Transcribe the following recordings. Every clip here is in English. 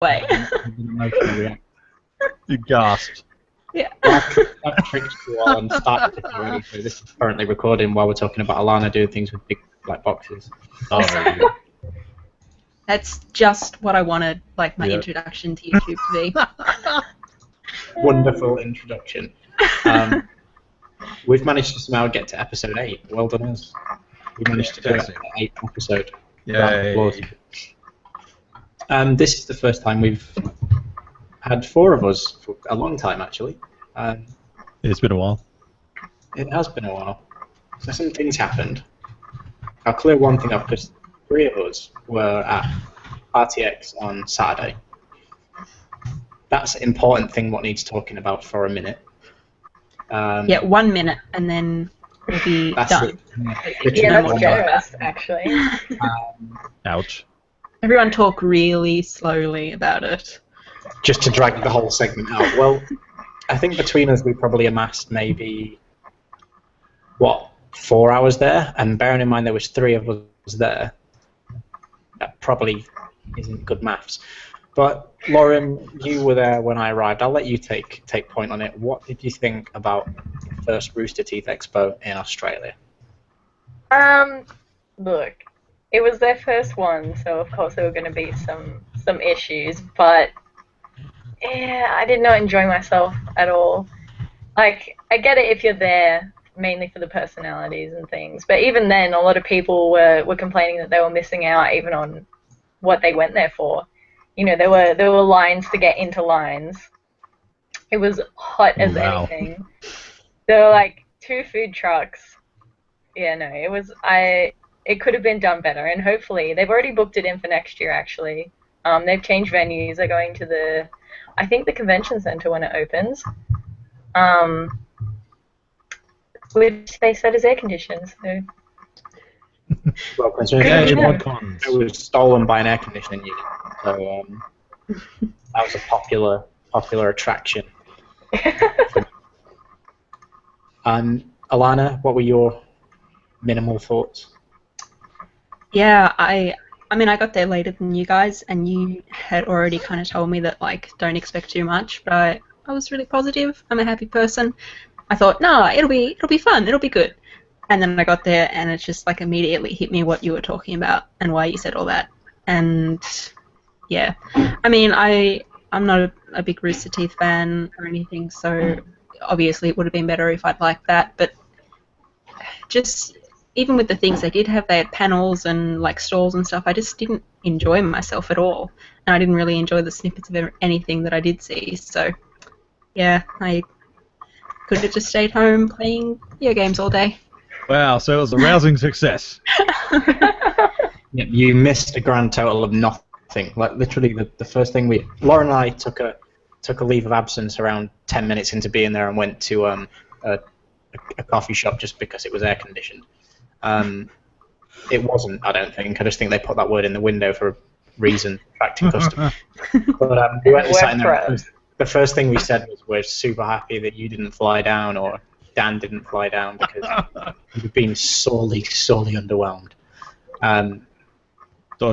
way. An emotional reaction. You gasped. Yeah. I've tricked you all and started it already, so this is currently recording while we're talking about Alana doing things with big black boxes. Oh, very good. That's just what I wanted, like, my Yeah. introduction to YouTube to be. Wonderful introduction. We've managed to somehow get to episode 8. Well done us. We managed to do it at the 8th episode. Round of applause. This is the first time we've had 4 of us for a long time, actually. It's been a while. It has been a while. So some things happened. I'll clear one thing up because 3 of us were at RTX on Saturday. That's an important thing what needs talking about for a minute. Yeah, 1 minute, and then we'll be done. Yeah, that's generous, actually. Ouch. Everyone talk really slowly about it. Just to drag the whole segment out. Well, I think between us we probably amassed maybe, 4 hours there? And bearing in mind there was 3 of us there, that probably isn't good maths. But Lauren, you were there when I arrived. I'll let you take point on it. What did you think about the first Rooster Teeth Expo in Australia? Look, it was their first one, so of course there were going to be some issues, but yeah, I did not enjoy myself at all. Like, I get it if you're there mainly for the personalities and things, but even then, a lot of people were complaining that they were missing out even on what they went there for. You know, there were lines to get into lines. It was hot as anything. There were like 2 food trucks. Yeah, no, it could have been done better, and hopefully they've already booked it in for next year. Actually, they've changed venues. They're going to I think the convention center when it opens, which they said is air conditioned. So. Well, considering it was stolen by an air conditioning unit, so that was a popular attraction. Alana, what were your minimal thoughts? Yeah, I mean, I got there later than you guys, and you had already kind of told me that, like, don't expect too much, but I was really positive. I'm a happy person. I thought, no, it'll be fun, it'll be good. And then I got there, and it just, like, immediately hit me what you were talking about and why you said all that. And, yeah. I mean, I'm not a big Rooster Teeth fan or anything, so obviously it would have been better if I'd liked that, but just... even with the things they did have, they had panels and like stalls and stuff, I just didn't enjoy myself at all. And I didn't really enjoy the snippets of anything that I did see. So, yeah, I could have just stayed home playing video games all day. Wow, so it was a rousing success. Yep, you missed a grand total of nothing. Like, literally, the first thing Lauren and I took a leave of absence around 10 minutes into being there and went to a coffee shop just because it was air conditioned. It wasn't, I don't think. I just think they put that word in the window for a reason, attracting customers. But we went and sat in there. The first thing we said was, we're super happy that you didn't fly down, or Dan didn't fly down, because we've been sorely underwhelmed.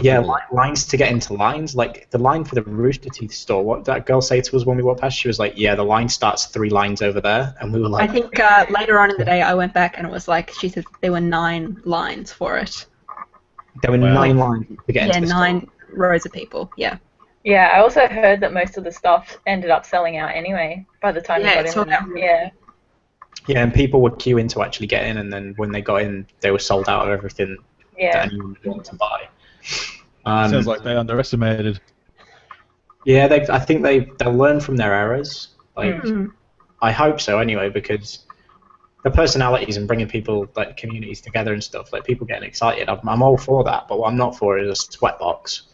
Yeah, lines to get into lines. Like, the line for the Rooster Teeth store, what did that girl say to us when we walked past? She was like, yeah, the line starts 3 lines over there. And we were like... I think later on in the day I went back and it was like, she said there were 9 lines for it. There were 9 lines to get into the store. 9 rows of people, yeah. Yeah, I also heard that most of the stuff ended up selling out anyway by the time they got in. Yeah. Yeah, and people would queue in to actually get in, and then when they got in, they were sold out of everything that anyone would want to buy. Sounds like they underestimated. Yeah, I think they'll learn from their errors. Like, I hope so anyway, because the personalities and bringing people, like, communities together and stuff, like, people getting excited, I'm all for that. But what I'm not for is a sweat box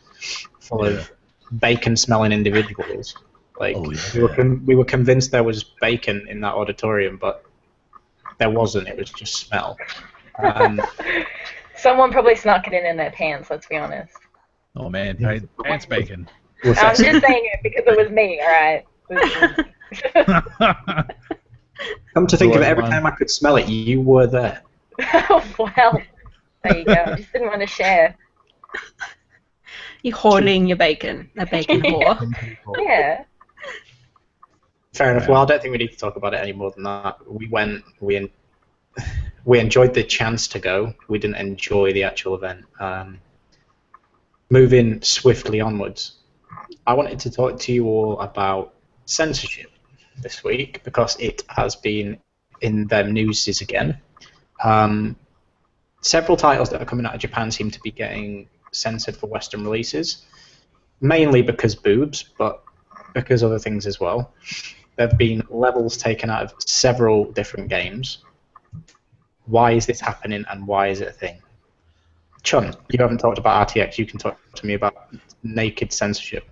full of bacon-smelling individuals. Like, we were convinced there was bacon in that auditorium, but there wasn't. It was just smell. Someone probably snuck it in their pants, let's be honest. Oh, man. Pants bacon. I'm just saying it because it was me, alright? Come to think of it, every time I could smell it, you were there. Well, there you go. I just didn't want to share. You're hoarding your bacon, a bacon whore. Yeah. Fair enough. Well, I don't think we need to talk about it any more than that. We went. We enjoyed the chance to go. We didn't enjoy the actual event. Moving swiftly onwards, I wanted to talk to you all about censorship this week because it has been in the news again. Several titles that are coming out of Japan seem to be getting censored for Western releases, mainly because boobs, but because other things as well. There have been levels taken out of several different games. Why is this happening, and why is it a thing? Chunt, you haven't talked about RTX. You can talk to me about naked censorship.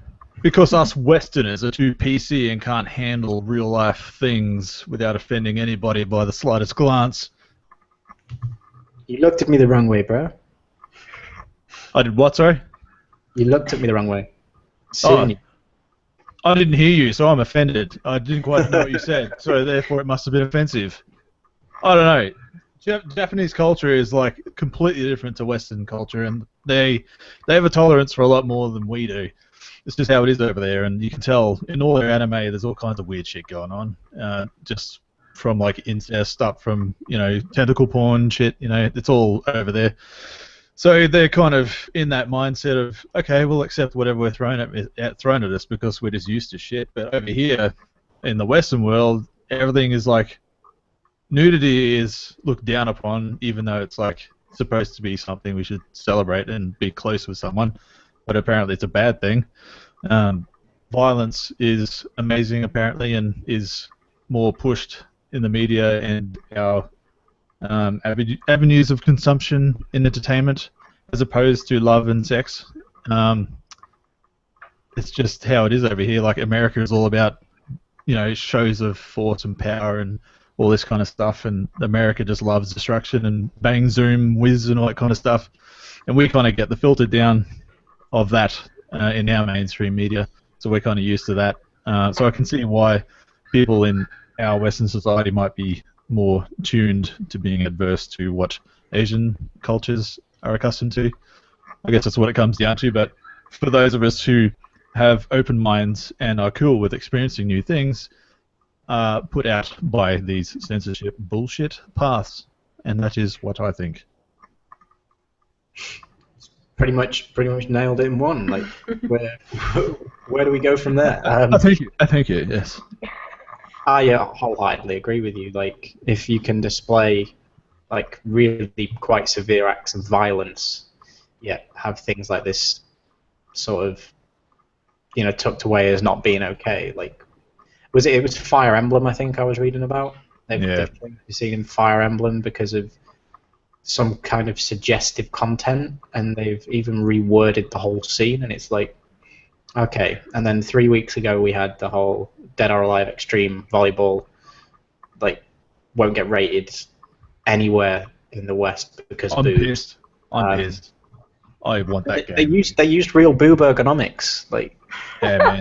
Because us Westerners are too PC and can't handle real-life things without offending anybody by the slightest glance. You looked at me the wrong way, bro. I did what, sorry? You looked at me the wrong way. I didn't hear you, so I'm offended. I didn't quite know what you said, so therefore it must have been offensive. I don't know. Japanese culture is like completely different to Western culture, and they have a tolerance for a lot more than we do. It's just how it is over there, and you can tell in all their anime there's all kinds of weird shit going on. Just from like incest up from, you know, tentacle porn shit, you know, it's all over there. So they're kind of in that mindset of, okay, we'll accept whatever we're thrown at us because we're just used to shit. But over here in the Western world, everything is like, nudity is looked down upon, even though it's like supposed to be something we should celebrate and be close with someone. But apparently it's a bad thing. Violence is amazing apparently, and is more pushed in the media and our avenues of consumption in entertainment, as opposed to love and sex. It's just how it is over here. Like, America is all about, you know, shows of force and power and all this kind of stuff, and America just loves destruction and bang, zoom, whiz, and all that kind of stuff. And we kind of get the filtered down of that in our mainstream media, so we're kind of used to that. So I can see why people in our Western society might be more tuned to being adverse to what Asian cultures are accustomed to. I guess that's what it comes down to, but for those of us who have open minds and are cool with experiencing new things, put out by these censorship bullshit paths, and that is what I think. Pretty much nailed it in one. Like, where do we go from there? I think you, yes. I wholeheartedly agree with you. Like, if you can display like really quite severe acts of violence, yet have things like this sort of, you know, tucked away as not being okay. Like, it was Fire Emblem, I think I was reading about. They've seen in Fire Emblem because of some kind of suggestive content, and they've even reworded the whole scene, and it's like, okay. And then 3 weeks ago we had the whole Dead or Alive Extreme volleyball, like, won't get rated anywhere in the West because I'm boobs. pissed. I'm pissed. I want that game. They used real boob ergonomics, like. Yeah, man.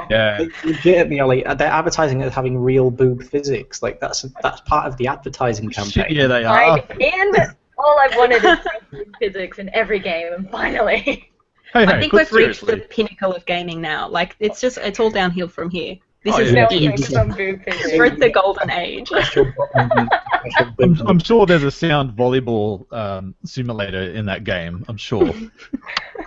They legitimately are, like, they're advertising it as having real boob physics. Like, that's part of the advertising campaign. Yeah, they are. And all I've wanted is physics in every game, and finally. I think we've reached the pinnacle of gaming now. Like, it's all downhill from here. This is it. We're at the golden age. I'm sure there's a sound volleyball simulator in that game. I'm sure.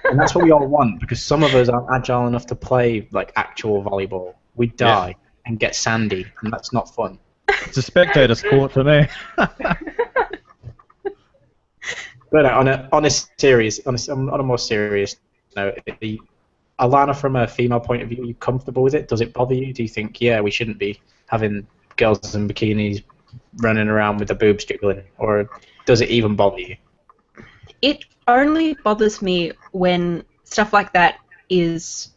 And that's what we all want, because some of us aren't agile enough to play like actual volleyball. We die and get sandy, and that's not fun. It's a spectator sport for me. But on a more serious note, Alana, from a female point of view, are you comfortable with it? Does it bother you? Do you think, yeah, we shouldn't be having girls in bikinis running around with the boobs jiggling, or does it even bother you? It only bothers me when stuff like that is,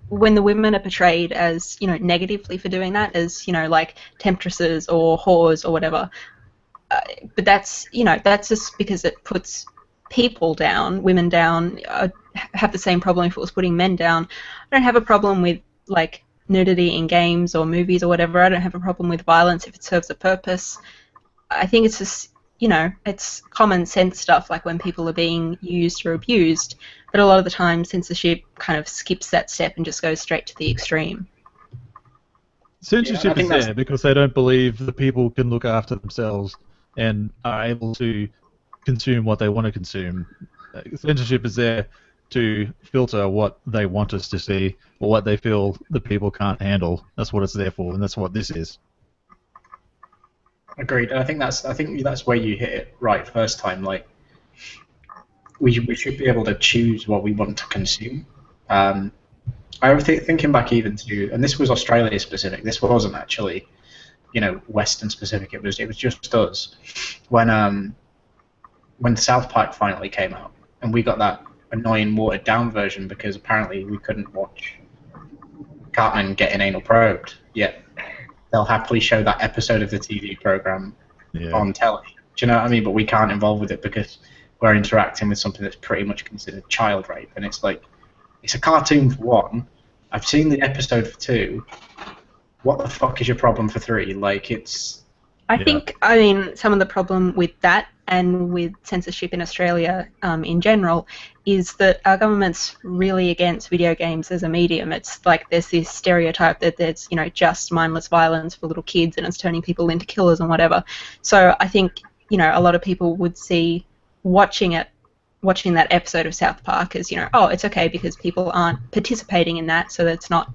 when the women are portrayed as, you know, negatively for doing that, as, you know, like temptresses or whores or whatever. But that's, you know, that's just because it puts people down, women down. I have the same problem if it was putting men down. I don't have a problem with, like, nudity in games or movies or whatever. I don't have a problem with violence if it serves a purpose. I think it's just, you know, it's common sense stuff like when people are being used or abused, but a lot of the time censorship kind of skips that step and just goes straight to the extreme. Censorship is there because they don't believe the people can look after themselves and are able to consume what they want to consume. Censorship is there to filter what they want us to see or what they feel the people can't handle. That's what it's there for, and that's what this is. Agreed. And I think that's where you hit it right first time. Like, we should be able to choose what we want to consume. I was thinking back even to, and this was Australia specific. This wasn't actually, you know, Western specific. It was just us. When South Park finally came out, and we got that annoying watered down version because apparently we couldn't watch Cartman getting anal probed. Yet they'll happily show that episode of the TV program on telly. Do you know what I mean? But we can't involve with it because we're interacting with something that's pretty much considered child rape. And it's like, it's a cartoon for one. I've seen the episode for two. What the fuck is your problem for three? Like, it's... I think, I mean, some of the problem with that and with censorship in Australia in general is that our government's really against video games as a medium. It's like there's this stereotype that there's, you know, just mindless violence for little kids and it's turning people into killers and whatever. So I think, you know, a lot of people would see watching that episode of South Park as, you know, oh, it's okay because people aren't participating in that, so that's not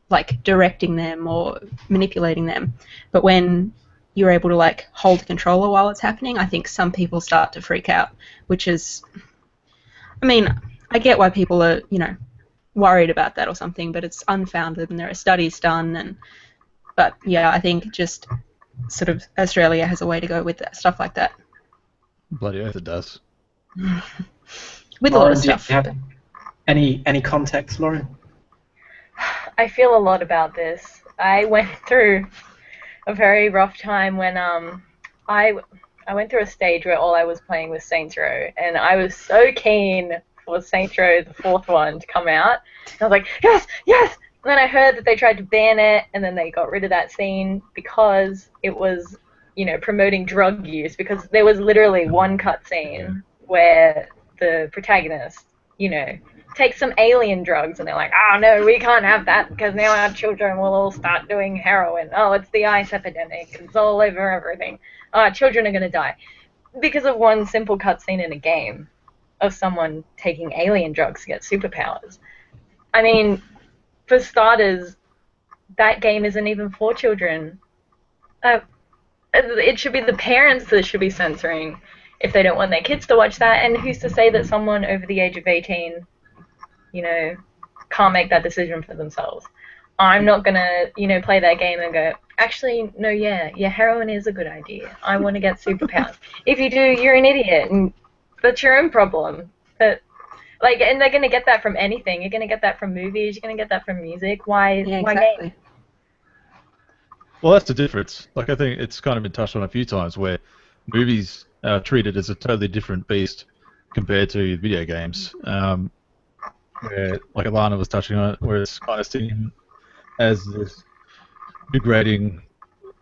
like directing them or manipulating them. But when you're able to like hold a controller while it's happening, I think some people start to freak out, which is, I mean, I get why people are, you know, worried about that or something, but it's unfounded and there are studies done. But yeah, I think just sort of Australia has a way to go with that, stuff like that. Bloody oath it does. With Lauren, a lot of stuff. Do you have any context, Lauren? I feel a lot about this. I went through a very rough time when I went through a stage where all I was playing was Saints Row, and I was so keen for Saints Row, the fourth one, to come out. And I was like, yes, yes! And then I heard that they tried to ban it, and then they got rid of that scene because it was, you know, promoting drug use, because there was literally one cutscene where the protagonist, you know, takes some alien drugs, and they're like, oh no, we can't have that because now our children will all start doing heroin. Oh, it's the ice epidemic. It's all over everything. Children are going to die. Because of one simple cutscene in a game of someone taking alien drugs to get superpowers. I mean, for starters, that game isn't even for children. It should be the parents that should be censoring if they don't want their kids to watch that, and who's to say that someone over the age of 18, you know, can't make that decision for themselves. I'm not going to, you know, play that game and go, actually, no, yeah, heroin is a good idea. I want to get superpowers. If you do, you're an idiot, and that's your own problem. But, like, and they're going to get that from anything. You're going to get that from movies. You're going to get that from music. Why exactly. game? Well, that's the difference. Like, I think it's kind of been touched on a few times where movies are treated as a totally different beast compared to video games. Where, like Alana was touching on it, where it's kind of seen as this degrading,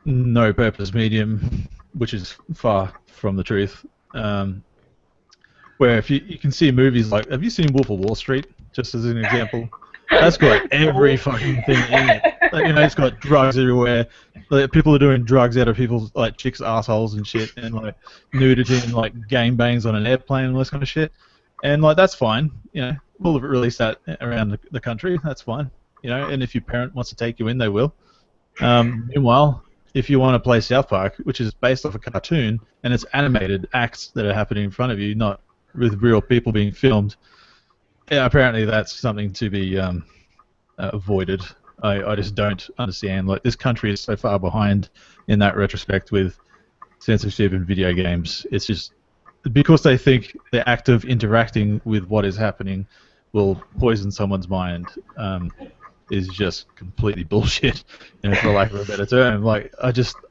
no-purpose medium, which is far from the truth. Where if you can see movies like, have you seen Wolf of Wall Street, just as an example? That's got every fucking thing in it. Like, you know, it's got drugs everywhere. Like, people are doing drugs out of people's, like, chicks' assholes and shit, and, like, nudity and, like, gangbangs on an airplane and all this kind of shit. And, like, that's fine, you know. We'll release that around the country, that's fine. You know, and if your parent wants to take you in, they will. Meanwhile, if you want to play South Park, which is based off a cartoon, and it's animated acts that are happening in front of you, not with real people being filmed, yeah, apparently that's something to be avoided. I just don't understand. Like, this country is so far behind in that retrospect with censorship in video games. It's just because they think the act of interacting with what is happening will poison someone's mind is just completely bullshit, you know, for lack of a better term. Like,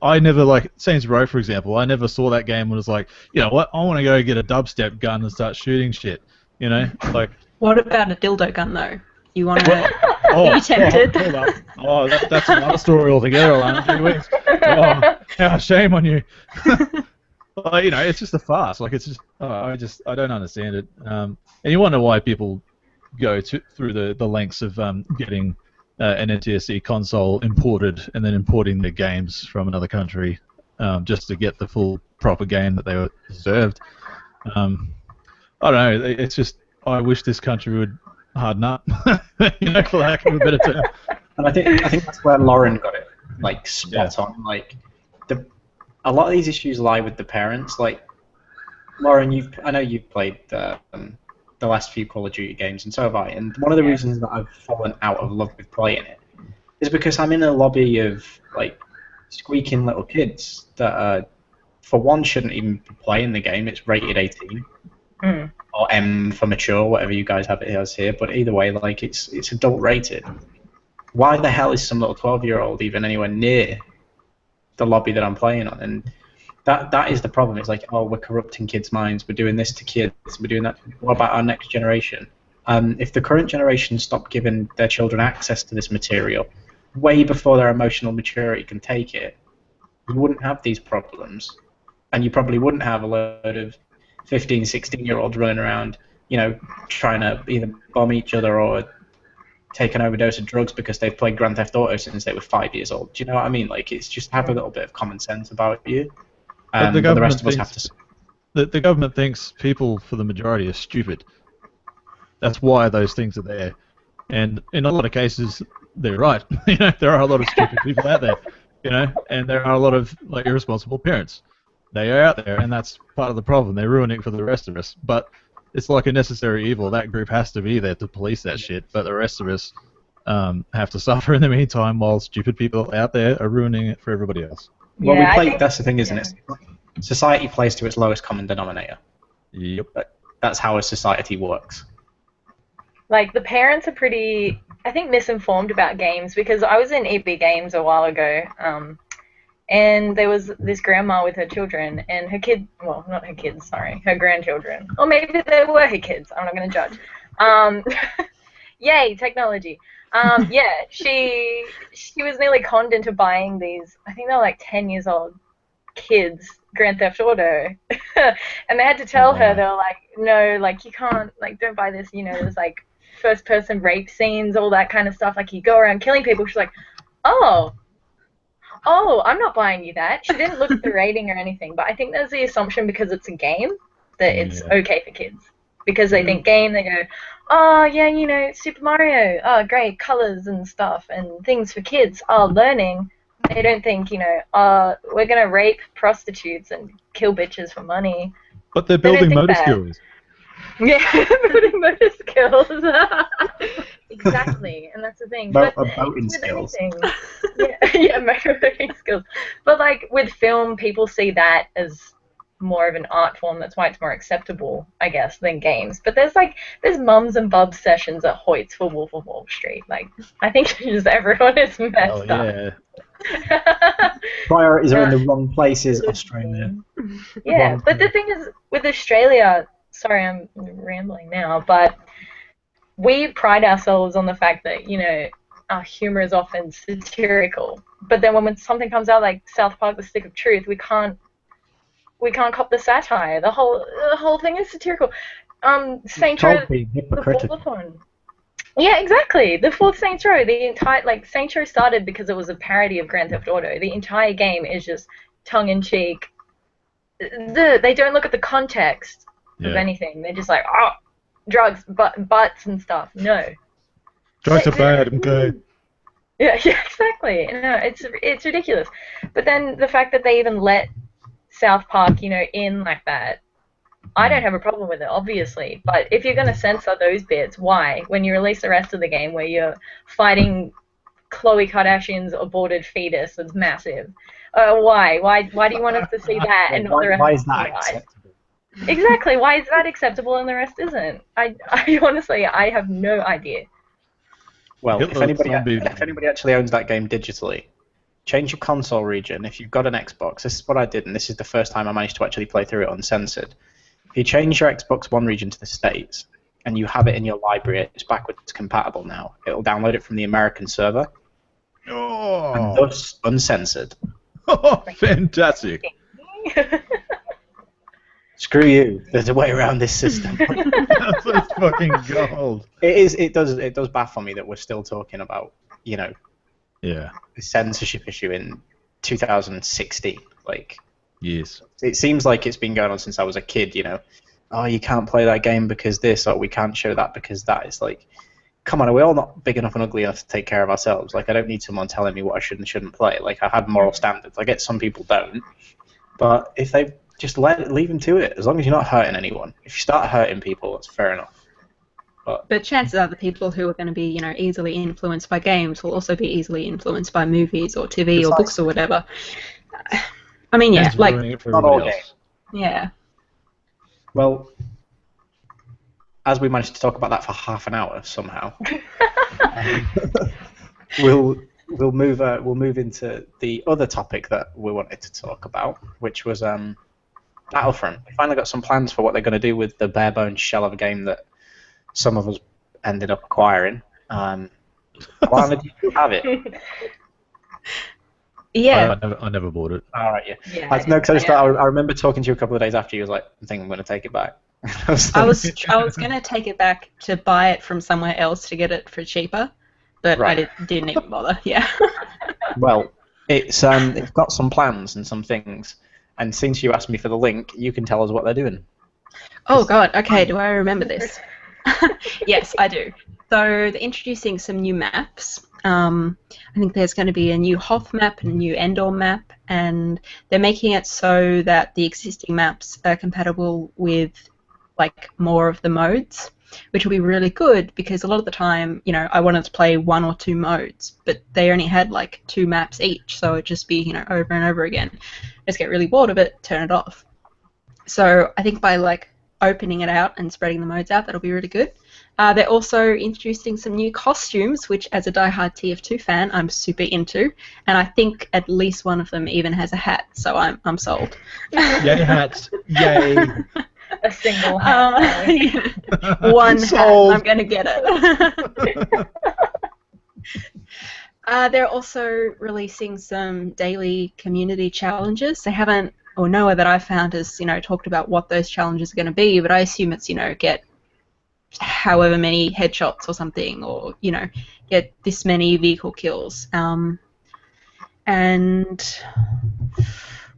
I never, like, Saints Row, for example, I never saw that game and was like, you know what, I want to go get a dubstep gun and start shooting shit, you know? Like, what about a dildo gun, though? You want to... Are you tempted? Hold up. Oh, that's another story altogether, Alana. Gee whiz. Oh, shame on you. You know, it's just a farce. Like, it's just, I don't understand it. And you wonder why people go through the lengths of getting an NTSC console imported and then importing their games from another country just to get the full proper game that they were deserved. I don't know. It's just, I wish this country would harden up, you know, for lack of a better term. And I think that's where Lauren got it, like, spot on. Like, a lot of these issues lie with the parents. Like, Lauren, I know you've played the last few Call of Duty games, and so have I. And one of the reasons that I've fallen out of love with playing it is because I'm in a lobby of, like, squeaking little kids that, for one, shouldn't even be playing the game. It's rated 18. Or M for mature, whatever you guys have it as here. But either way, like, it's adult rated. Why the hell is some little 12-year-old even anywhere near the lobby that I'm playing on? And that is the problem. It's like, oh, we're corrupting kids' minds. We're doing this to kids. We're doing that. What about our next generation? If the current generation stopped giving their children access to this material way before their emotional maturity can take it, you wouldn't have these problems. And you probably wouldn't have a load of 15, 16-year-olds running around, you know, trying to either bomb each other or take an overdose of drugs because they've played Grand Theft Auto since they were 5 years old. Do you know what I mean? Like, it's just have a little bit of common sense about you. But The rest of us have to. The government thinks people, for the majority, are stupid. That's why those things are there. And in a lot of cases, they're right. You know, there are a lot of stupid people out there. You know, and there are a lot of, like, irresponsible parents. They are out there, and that's part of the problem. They're ruining it for the rest of us. But it's like a necessary evil. That group has to be there to police that shit, but the rest of us have to suffer in the meantime while stupid people out there are ruining it for everybody else. Well, that's the thing, isn't it? Society plays to its lowest common denominator. Yep. That's how a society works. Like, the parents are pretty, I think, misinformed about games, because I was in EB Games a while ago, and there was this grandma with her children, and her kid, well, not her kids, sorry, her grandchildren. Or maybe they were her kids. I'm not going to judge. Yay, technology. Yeah, she was nearly conned into buying these, I think they're like 10 years old kids, Grand Theft Auto. And they had to tell her, they were like, no, like, you can't, like, don't buy this, you know, there's like first-person rape scenes, all that kind of stuff. Like, you go around killing people. She's like, oh, I'm not buying you that. She didn't look at the rating or anything, but I think there's the assumption because it's a game that it's okay for kids. Because they think game, they go, oh, yeah, you know, Super Mario, oh, great, colors and stuff and things for kids, oh, learning. They don't think, you know, we're going to rape prostitutes and kill bitches for money. But they're building motor skills. Yeah, building motor skills. Exactly, and that's the thing. Boating skills. Yeah, motoring skills. But, like, with film, people see that as more of an art form. That's why it's more acceptable, I guess, than games. But there's mums and bubs sessions at Hoyt's for Wolf of Wall Street. Like, I think just everyone is messed up. Priorities are in the wrong places, Australia. Yeah, but the thing is, with Australia, sorry, I'm rambling now, but we pride ourselves on the fact that, you know, our humor is often satirical. But then when something comes out like South Park: The Stick of Truth, we can't cop the satire. The whole thing is satirical. Saints Row, the fourth one. Yeah, exactly. The fourth Saints Row, the entire, like, Saints Row started because it was a parody of Grand Theft Auto. The entire game is just tongue-in-cheek. They don't look at the context of anything. They're just like, oh, drugs, butts and stuff. No. Drugs are bad, okay. Yeah, exactly. No, it's ridiculous. But then the fact that they even let South Park, you know, in like that, I don't have a problem with it, obviously. But if you're going to censor those bits, why? When you release the rest of the game where you're fighting Khloe Kardashian's aborted fetus that's massive, why? Why do you want us to see that and not the rest? Why is that acceptable? Exactly. Why is that acceptable and the rest isn't? I honestly, I have no idea. Well, if anybody actually owns that game digitally, change your console region. If you've got an Xbox, this is what I did, and this is the first time I managed to actually play through it uncensored. If you change your Xbox One region to the States, and you have it in your library, it's backwards compatible now. It'll download it from the American server, and thus uncensored. Oh, fantastic. Screw you. There's a way around this system. That's fucking gold. It does baffle me that we're still talking about, Yeah. the censorship issue in 2016. Like, Yes. it seems like it's been going on since I was a kid. Oh, you can't play that game because this, or we can't show that because that. It's like, come on, are we all not big enough and ugly enough to take care of ourselves? Like, I don't need someone telling me what I should and shouldn't play. Like, I have moral standards. I get some people don't, but if they just leave them to it, as long as you're not hurting anyone. If you start hurting people, that's fair enough. But chances are the people who are going to be, easily influenced by games will also be easily influenced by movies or TV or books or whatever. I mean, yeah, That's ruining it for not all everybody else. yeah. Well, as we managed to talk about that for half an hour somehow, we'll move into the other topic that we wanted to talk about, which was Battlefront. We finally got some plans for what they're going to do with the bare bones shell of a game that some of us ended up acquiring. Alana, do you have it? Yeah. I never bought it. All right, yeah. Yeah, No, because I remember talking to you a couple of days after. You was like, I think I'm going to take it back. I was going to take it back to buy it from somewhere else to get it for cheaper, but Right. I didn't even bother. Yeah. Well, it's got some plans and some things, and since you asked me for the link, you can tell us what they're doing. Oh God. Okay. Do I remember this? Yes, I do. So they're introducing some new maps. I think there's going to be a new Hoth map and a new Endor map, and they're making it so that the existing maps are compatible with like more of the modes, which will be really good because a lot of the time, I wanted to play one or two modes, but they only had like 2 maps each, so it'd just be, over and over again. Just get really bored of it, turn it off. So I think by like opening it out and spreading the modes out, that'll be really good. They're also introducing some new costumes, which as a diehard TF2 fan, I'm super into, and I think at least one of them even has a hat, so I'm sold. Yay hats. Yay. A single hat. One hat, Sold. I'm going to get it. They're also releasing some daily community challenges. They haven't, or nowhere that I've found has, talked about what those challenges are going to be, but I assume it's, get however many headshots or something, or, get this many vehicle kills. And,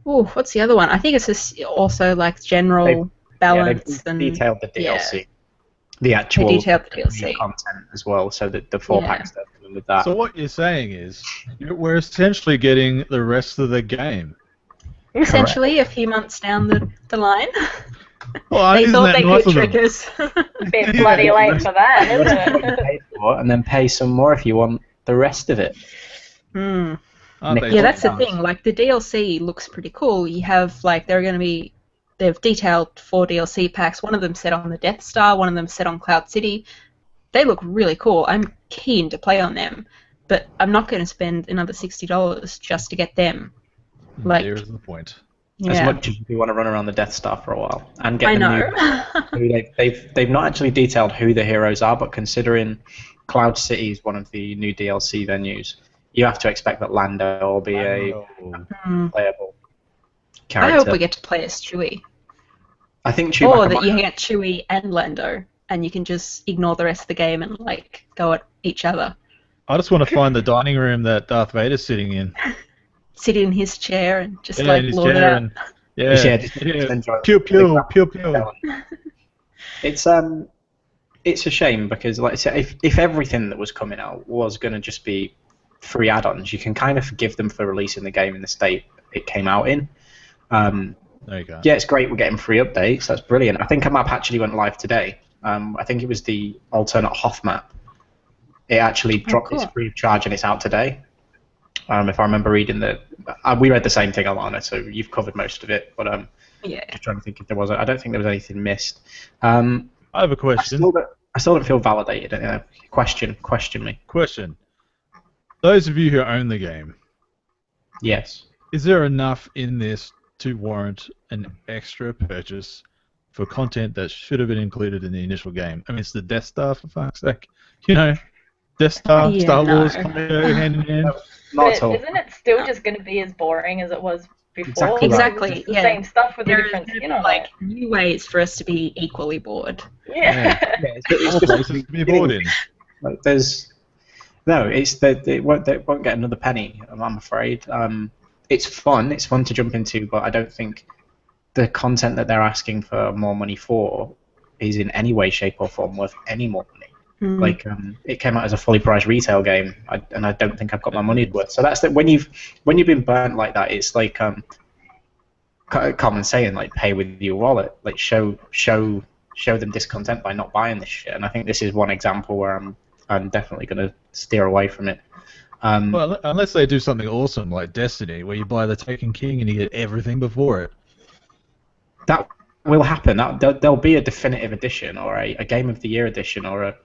what's the other one? I think it's just also like general balance. They've and detailed the DLC. Yeah. The actual They detailed the DLC. content as well, so that the 4-packs that come with that. So what you're saying is we're essentially getting the rest of the game. Essentially, a few months down the line. Well, They isn't thought that they nice could of them? trick us. Bit bloody late for that, isn't it? Pay for it, and then pay some more if you want the rest of it. Hmm. Aren't they Yeah, that's the nice? thing. Like, the DLC looks pretty cool. You have, like, they've detailed 4 DLC packs. One of them set on the Death Star, one of them set on Cloud City. They look really cool. I'm keen to play on them, but I'm not going to spend another $60 just to get them. Like, There's the point. As yeah. much as we want to run around the Death Star for a while and get I the know. new. They've not actually detailed who the heroes are, but considering Cloud City is one of the new DLC venues, you have to expect that Lando will be a playable character. I hope we get to play as Chewie. I think Chewbacca Or that might- you get Chewie and Lando, and you can just ignore the rest of the game and, like, go at each other. I just want to find the dining room that Darth Vader's sitting in. Sit in his chair and just, In like, his lord it chair out. and just yeah. enjoy Pew the pew graphics pew pew. It's a shame because, like I said, if everything that was coming out was going to just be free add-ons, you can kind of forgive them for releasing the game in the state it came out in. There you go. Yeah, it's great we're getting free updates. That's brilliant. I think a map actually went live today. I think it was the alternate Hoth map. It actually dropped cool. its free of charge and it's out today. If I remember reading we read the same thing, Alana, so you've covered most of it. But Yeah. just trying to think if there was. I don't think there was anything missed. I have a I question. still don't feel validated. Question me. Question. Those of you who own the game, Yes. is there enough in this to warrant an extra purchase for content that should have been included in the initial game? I mean, it's the Death Star, for fuck's sake. Death Star, Yeah, Star Wars, no. coming hand in hand. Not But at all. isn't it still just going to be as boring as it was before. Exactly right. Exactly. It's the Yeah. same stuff with a There different is skin on like it. new ways for us to be equally bored. Yeah. Yeah, it's More just places to be bored in. like there's no, it's that they won't get another penny. I'm afraid. It's fun. It's fun to jump into, but I don't think the content that they're asking for more money for is in any way, shape, or form worth any more money. Like it came out as a fully priced retail game, and I don't think I've got my money's worth. So that's when you've been burnt like that. It's like common saying, like pay with your wallet. Like show them discontent by not buying this shit. And I think this is one example where I'm definitely going to steer away from it. Well, unless they do something awesome like Destiny, where you buy the Taken King and you get everything before it. That will happen. There'll be a definitive edition or a Game of the Year edition or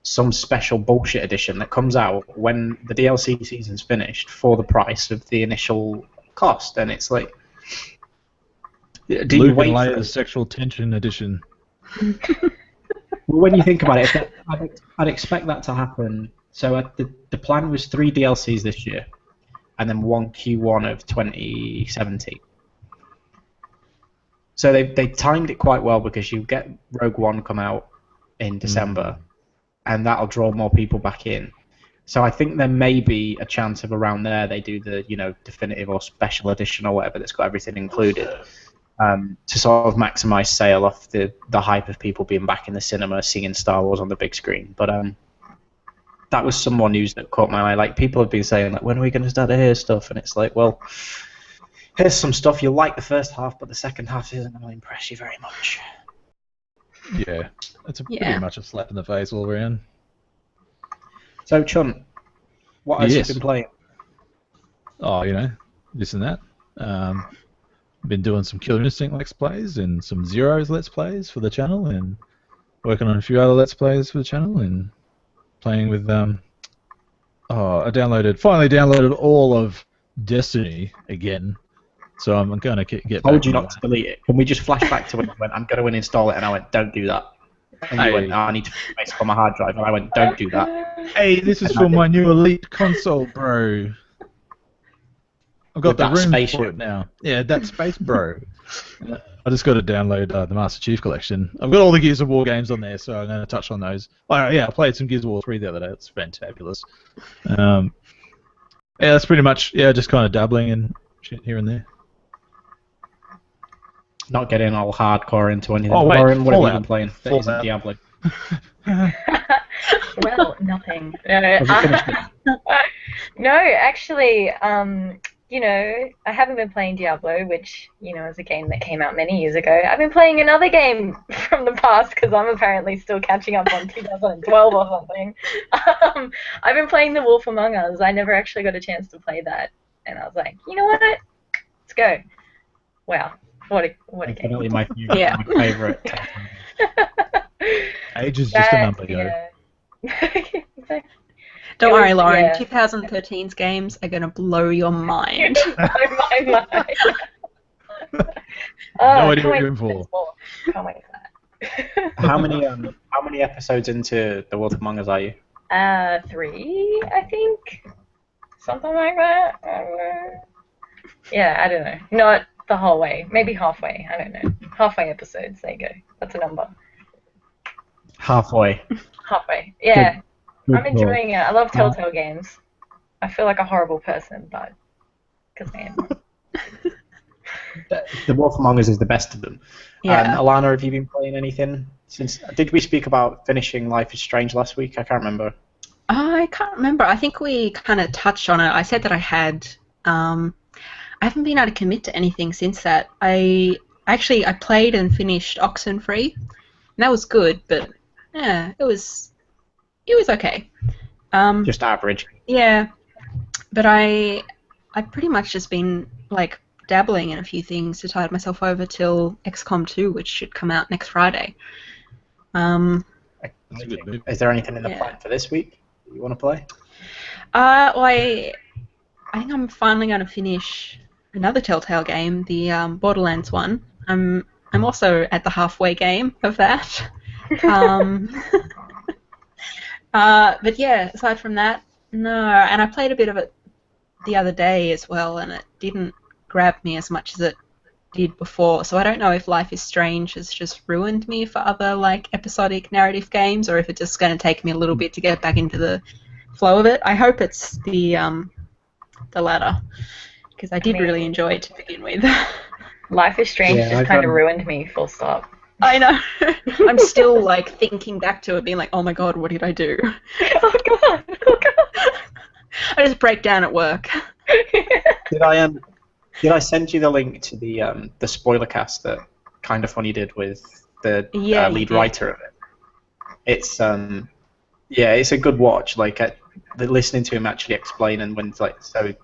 some special bullshit edition that comes out when the DLC season's finished for the price of the initial cost. And it's like, do you Luke wait and for Leia's Sexual Tension Edition. Well, when you think about it, I'd expect that to happen. So the plan was 3 DLCs this year, and then 1 Q1 of 2017. So they timed it quite well because you get Rogue One come out in December, and that'll draw more people back in. So I think there may be a chance of around there they do the definitive or special edition or whatever that's got everything included. To sort of maximise sale off the hype of people being back in the cinema seeing Star Wars on the big screen. But that was some more news that caught my eye. Like people have been saying, like, when are we going to start to hear stuff? And it's like, well, here's some stuff. You'll like the first half, but the second half isn't going to impress you very much. Yeah, it's pretty much a slap in the face all around. So, Chunt, what has you Yes. been playing? Oh, this and that. Been doing some Killer Instinct Let's Plays and some Zero's Let's Plays for the channel, and working on a few other Let's Plays for the channel, and playing with I finally downloaded all of Destiny again, so I'm going to get back. I told you not to delete it. Can we just flash back to when you went, I'm going to uninstall it, and I went, don't do that. And you went, I need to put space on my hard drive, and I went, don't do that. Hey, this is for my new Elite console, bro. I've got the room for it now. Yeah, that space, bro. I just got to download the Master Chief Collection. I've got all the Gears of War games on there, so I'm going to touch on those. Oh, yeah, I played some Gears of War 3 the other day. It's fantabulous. Yeah, that's pretty much, just kind of dabbling and shit here and there. Not getting all hardcore into anything. Oh, wait, Lauren, what have you Fallout. been playing that isn't Diablo? Well, nothing. Have you finished it? No, actually, I haven't been playing Diablo, which, is a game that came out many years ago. I've been playing another game from the past because I'm apparently still catching up on 2012 or something. I've been playing The Wolf Among Us. I never actually got a chance to play that. And I was like, you know what? Let's go. Wow. What a game. Definitely my favorite. Age is just a number, Don't worry, Lauren. Yeah. 2013's games are gonna blow your mind. My mind. No idea what you're in for. Can't wait for that. How many episodes into The Wolf Among Us are you? 3, I think. Something like that. Yeah, I don't know. Not the whole way. Maybe halfway. I don't know. Halfway episodes. There you go. That's a number. Halfway. Halfway. Yeah. Good I'm enjoying it. I love Telltale games. I feel like a horrible person, but because I am. The Wolf Among Us is the best of them. Yeah. Alana, have you been playing anything since? Did we speak about finishing Life is Strange last week? I can't remember. I can't remember. I think we kind of touched on it. I said that I had. I haven't been able to commit to anything since that. I played and finished Oxenfree, and that was good, but yeah, it was okay. Just average. Yeah, but I pretty much just been like dabbling in a few things to tide myself over till XCOM 2, which should come out next Friday. That's a good move. Is there anything in the plan for this week you want to play? Well, I think I'm finally going to finish another Telltale game, the Borderlands one. I'm also at the halfway game of that. But yeah, aside from that, no. And I played a bit of it the other day as well, and it didn't grab me as much as it did before. So I don't know if Life is Strange has just ruined me for other like episodic narrative games, or if it's just going to take me a little bit to get back into the flow of it. I hope it's the latter, because I did really enjoy it to begin with. Life is Strange Yeah, just kind of ruined me, full stop. I know. I'm still like thinking back to it, being like, oh my god, what did I do? Oh god! Oh god! I just break down at work. Did I send you the link to the spoiler cast that Kind of Funny did with the lead writer of it? It's it's a good watch. Like listening to him actually explain, and when it's like, so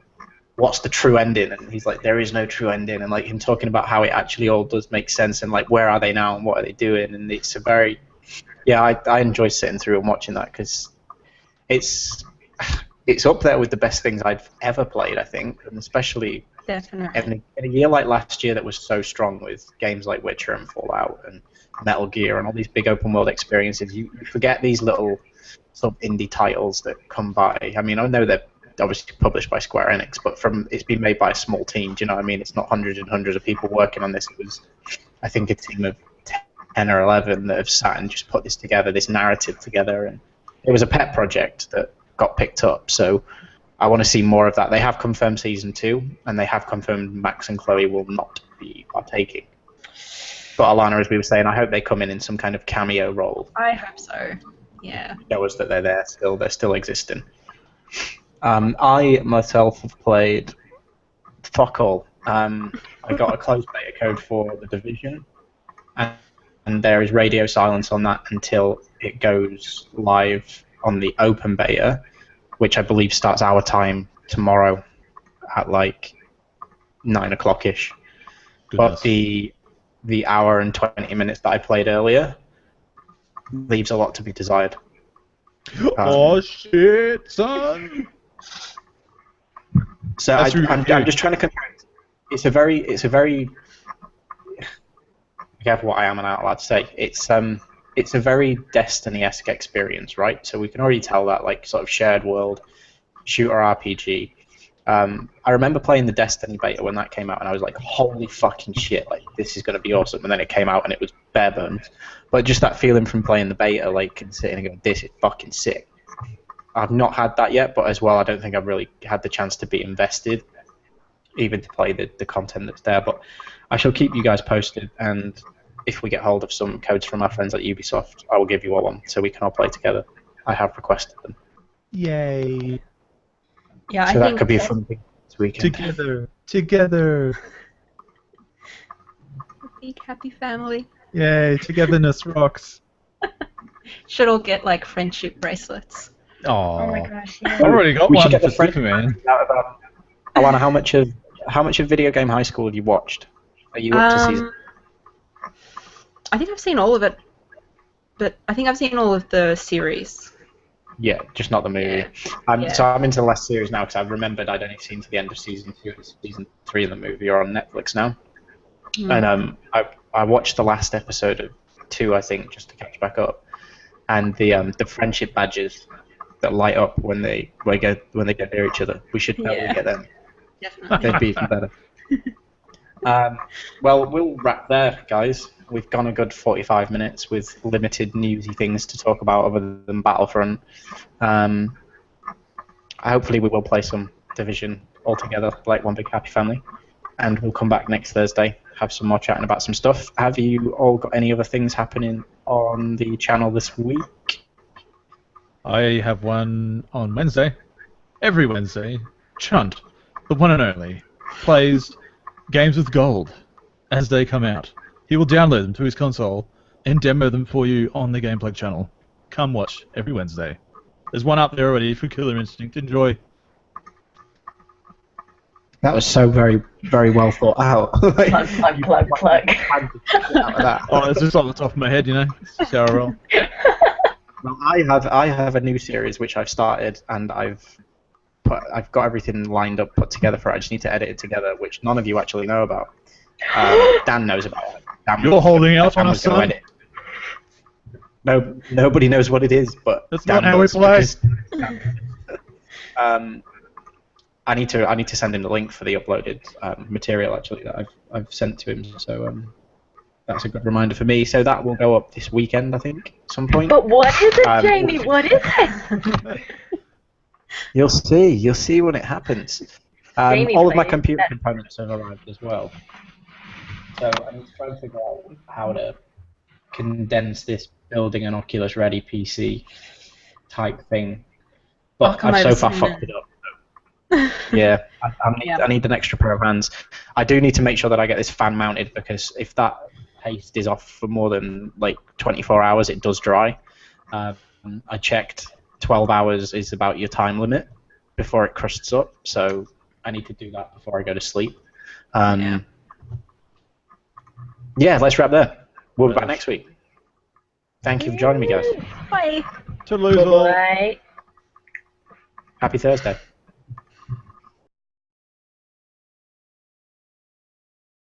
what's the true ending? And he's like, there is no true ending, and like him talking about how it actually all does make sense, and like where are they now and what are they doing? And it's a very I enjoy sitting through and watching that, because it's up there with the best things I've ever played, I think, and especially definitely in a year like last year that was so strong with games like Witcher and Fallout and Metal Gear and all these big open world experiences. You forget these little sort of indie titles that come by. I mean, I know they're obviously published by Square Enix, but it's been made by a small team. Do you know what I mean? It's not hundreds and hundreds of people working on this. It was, I think, a team of 10 or 11 that have sat and just put this together, this narrative together, and it was a pet project that got picked up. So I want to see more of that. They have confirmed season 2, and they have confirmed Max and Chloe will not be partaking. But Alana, as we were saying, I hope they come in some kind of cameo role. I hope so. Yeah. Show us that they're there still. They're still existing. I myself have played fuck all. I got a closed beta code for The Division, and there is radio silence on that until it goes live on the open beta, which I believe starts our time tomorrow at like 9 o'clock-ish. But the hour and 20 minutes that I played earlier leaves a lot to be desired. Oh shit, son! So I'm just trying to compare. It's a very be careful what I am not allowed to say. It's a very Destiny-esque experience, right? So we can already tell that, like, sort of shared world shooter RPG. I remember playing the Destiny beta when that came out, and I was like, holy fucking shit, like, this is going to be awesome. And then it came out, and it was bare bones. But just that feeling from playing the beta, like, and sitting and going, this is fucking sick. I've not had that yet, but as well, I don't think I've really had the chance to be invested, even to play the content that's there. But I shall keep you guys posted, and if we get hold of some codes from our friends at Ubisoft, I will give you all one, so we can all play together. I have requested them. Yay! Yeah, so that could be a fun thing this weekend. Together. Big happy family. Yay! Togetherness rocks. Should all get like friendship bracelets. Oh my gosh, yeah. I already got one for Superman. Alana, how much of Video Game High School have you watched? Are you up to season? I think I've seen all of it, but I think I've seen all of the series. Yeah, just not the movie. So I'm into the last series now because I've remembered I'd only seen to the end of season 2 and season 3 of the movie are on Netflix now. And I watched the last episode of 2, I think, just to catch back up. And the friendship badges that light up when they get near each other, we should totally get them. Definitely. They'd be even better. Well, we'll wrap there, guys. We've gone a good 45 minutes with limited newsy things to talk about other than Battlefront. Hopefully we will play some Division all together, like one big happy family. And we'll come back next Thursday, have some more chatting about some stuff. Have you all got any other things happening on the channel this week? I have one on Wednesday. Every Wednesday, Chunt, the one and only, plays games with gold as they come out. He will download them to his console and demo them for you on the Gameplay channel. Come watch every Wednesday. There's one up there already for Killer Instinct. Enjoy. That was so very, very well thought out. Plug. Oh, it's just off the top of my head, you know. It's how I roll. Well, I have a new series which I've started, and I've got everything lined up, put together for it. I just need to edit it together, which none of you actually know about. Dan knows about it. You're holding out on us, son. No, nobody knows what it is, but that's Dan not how we play. I need to send him the link for the uploaded material actually that I've sent to him. So that's a good reminder for me. So that will go up this weekend, I think, at some point. But what is it, Jamie? What is it? You'll see when it happens. Jamie, All of my please. computer components have arrived as well. So I need to try and figure out how to condense this building an Oculus Ready PC type thing. But I've so far fucked it up. Yeah, I need an extra pair of hands. I do need to make sure that I get this fan mounted, because if that paste is off for more than like 24 hours, it does dry. I checked, 12 hours is about your time limit before it crusts up, so I need to do that before I go to sleep. Yeah, let's wrap there. We'll be back next week. Thank you for joining me, guys. Bye. Toodaloo. Bye. Happy Thursday.